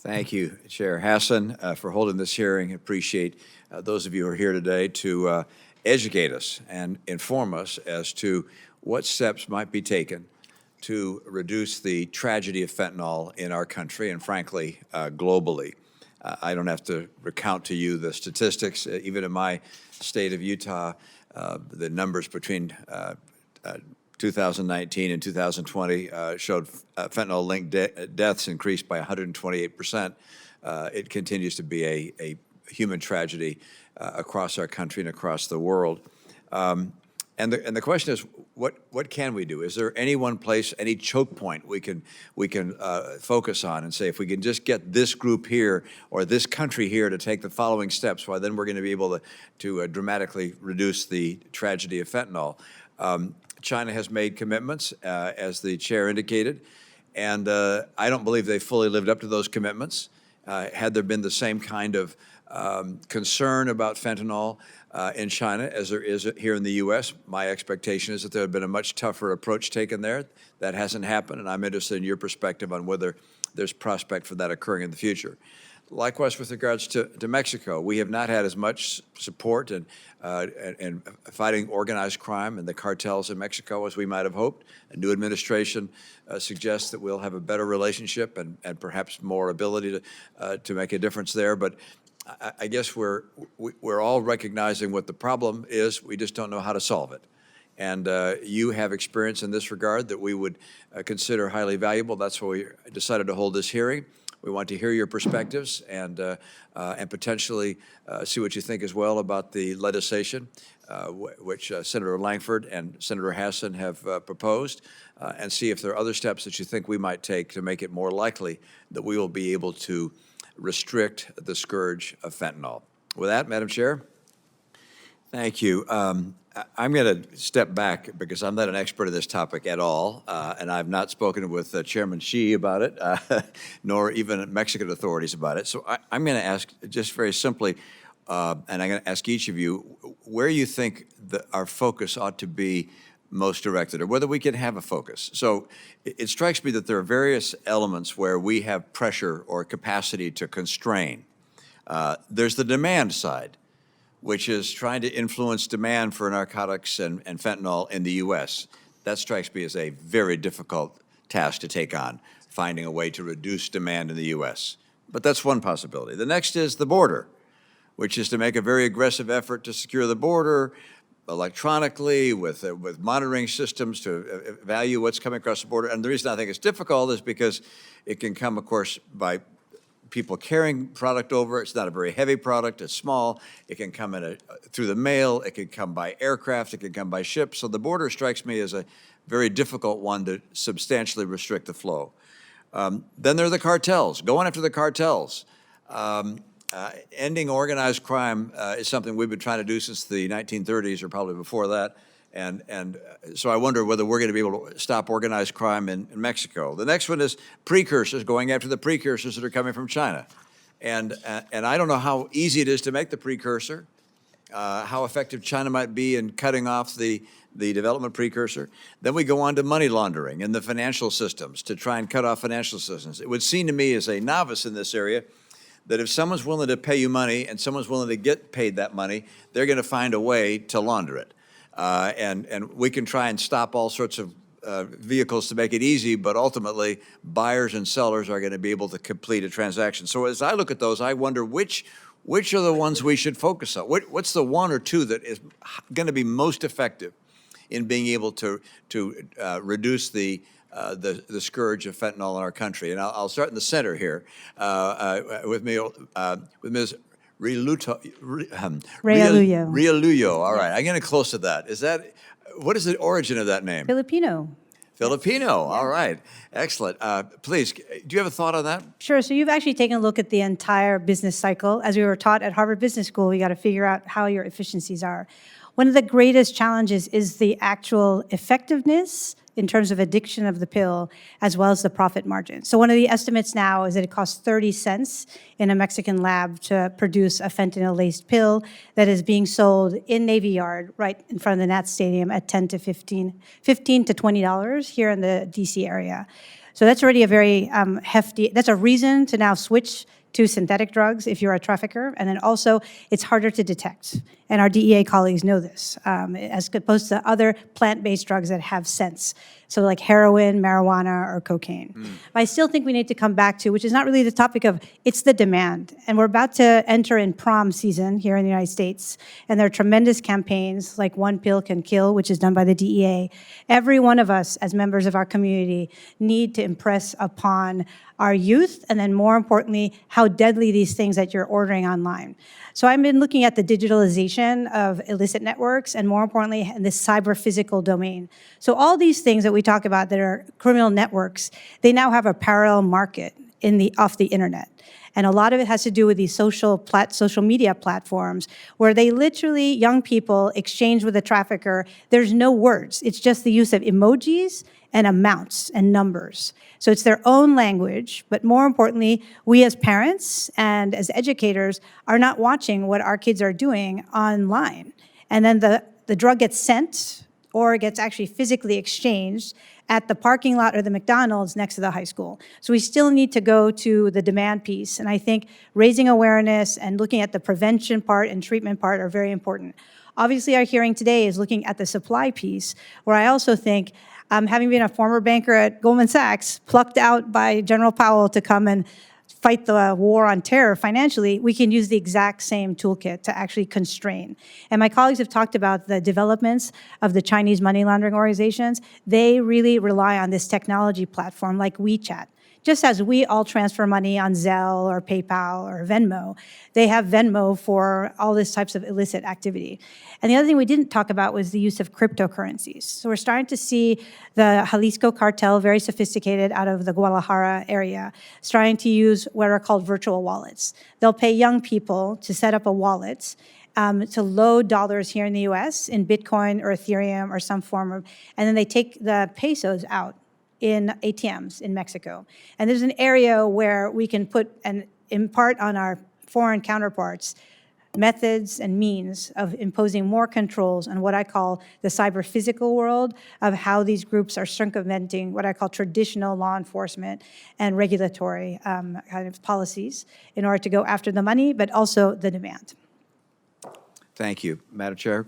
Thank you, Chair Hassan, for holding this hearing. Appreciate those of you who are here today to educate us and inform us as to what steps might be taken to reduce the tragedy of fentanyl in our country and, frankly, globally. I don't have to recount to you the statistics. Even in my state of Utah, the numbers between 2019 and 2020 showed fentanyl-linked deaths increased by 128%. It continues to be a human tragedy across our country and across the world. And the question is, what can we do? Is there any one place, any choke point we can focus on and say, if we can just get this group here or this country here to take the following steps, well, then we're going to be able to dramatically reduce the tragedy of fentanyl. China has made commitments, as the chair indicated, and I don't believe they fully lived up to those commitments. Had there been the same kind of concern about fentanyl in China as there is here in the U.S., my expectation is that there had been a much tougher approach taken there. That hasn't happened, and I'm interested in your perspective on whether there's prospect for that occurring in the future. Likewise, with regards to Mexico, we have not had as much support in fighting organized crime and the cartels in Mexico as we might have hoped. A new administration suggests that we'll have a better relationship and perhaps more ability to make a difference there. But I guess we're all recognizing what the problem is. We just don't know how to solve it. And you have experience in this regard that we would consider highly valuable. That's why we decided to hold this hearing. We want to hear your perspectives and potentially see what you think as well about the legislation which Senator Langford and Senator Hassan have proposed, and see if there are other steps that you think we might take to make it more likely that we will be able to restrict the scourge of fentanyl. With that, Madam Chair, thank you. I'm going to step back because I'm not an expert in this topic at all, and I've not spoken with Chairman Xi about it, nor even Mexican authorities about it. So I'm going to ask just very simply, and I'm going to ask each of you, where you think that our focus ought to be most directed, or whether we can have a focus. So it strikes me that there are various elements where we have pressure or capacity to constrain. There's the demand side, which is trying to influence demand for narcotics and fentanyl in the U.S. That strikes me as a very difficult task to take on, finding a way to reduce demand in the U.S. But that's one possibility. The next is the border, which is to make a very aggressive effort to secure the border electronically with monitoring systems to evaluate what's coming across the border. And the reason I think it's difficult is because it can come, of course, by people carrying product over. It's not a very heavy product. It's small. It can come in through the mail. It can come by aircraft. It can come by ship. So the border strikes me as a very difficult one to substantially restrict the flow. Then there are the cartels. Going after the cartels. Ending organized crime is something we've been trying to do since the 1930s or probably before that. And so I wonder whether we're going to be able to stop organized crime in Mexico. The next one is precursors, going after the precursors that are coming from China. And I don't know how easy it is to make the precursor, how effective China might be in cutting off the development precursor. Then we go on to money laundering and the financial systems to try and cut off financial systems. It would seem to me as a novice in this area that if someone's willing to pay you money and someone's willing to get paid that money, they're going to find a way to launder it. And we can try and stop all sorts of vehicles to make it easy, but ultimately buyers and sellers are going to be able to complete a transaction. So as I look at those, I wonder which are the ones we should focus on? What's the one or two that is going to be most effective in being able to reduce the scourge of fentanyl in our country? And I'll start in the center here with Ms. Realuyo. All right, I'm getting close to that. What is the origin of that name? Filipino. Filipino, yes. All right. Excellent. Please, do you have a thought on that? Sure. So you've actually taken a look at the entire business cycle. As we were taught at Harvard Business School, you got to figure out how your efficiencies are. One of the greatest challenges is the actual effectiveness in terms of addiction of the pill, as well as the profit margin. So one of the estimates now is that it costs 30 cents in a Mexican lab to produce a fentanyl-laced pill that is being sold in Navy Yard right in front of the Nats Stadium at $10 to $15 to $20 here in the DC area. So that's already a very hefty, that's a reason to now switch to synthetic drugs if you're a trafficker. And then also, it's harder to detect. And our DEA colleagues know this, as opposed to other plant-based drugs that have scents. So like heroin, marijuana, or cocaine. But I still think we need to come back to, which is not really the topic of, it's the demand. And we're about to enter in prom season here in the United States. And there are tremendous campaigns like One Pill Can Kill, which is done by the DEA. Every one of us as members of our community need to impress upon our youth, and then more importantly, how deadly these things that you're ordering online. So I've been looking at the digitalization of illicit networks, and more importantly, in this cyber-physical domain. So all these things that we talk about that are criminal networks, they now have a parallel market off the internet. And a lot of it has to do with these social media platforms where they literally, young people, exchange with a trafficker. There's no words. It's just the use of emojis and amounts and numbers. So it's their own language, but more importantly, we as parents and as educators are not watching what our kids are doing online. And then the drug gets sent or it gets actually physically exchanged at the parking lot or the McDonald's next to the high school. So we still need to go to the demand piece. And I think raising awareness and looking at the prevention part and treatment part are very important. Obviously, our hearing today is looking at the supply piece, where I also think, having been a former banker at Goldman Sachs, plucked out by General Powell to come and fight the war on terror financially, we can use the exact same toolkit to actually constrain. And my colleagues have talked about the developments of the Chinese money laundering organizations. They really rely on this technology platform like WeChat. Just as we all transfer money on Zelle or PayPal or Venmo, they have Venmo for all this types of illicit activity. And the other thing we didn't talk about was the use of cryptocurrencies. So we're starting to see the Jalisco cartel, very sophisticated out of the Guadalajara area, starting to use what are called virtual wallets. They'll pay young people to set up a wallet to load dollars here in the US in Bitcoin or Ethereum or some form of, and then they take the pesos out in ATMs in Mexico. And there's an area where we can put and impart on our foreign counterparts methods and means of imposing more controls on what I call the cyber-physical world of how these groups are circumventing what I call traditional law enforcement and regulatory kind of policies in order to go after the money, but also the demand. Thank you. Madam Chair?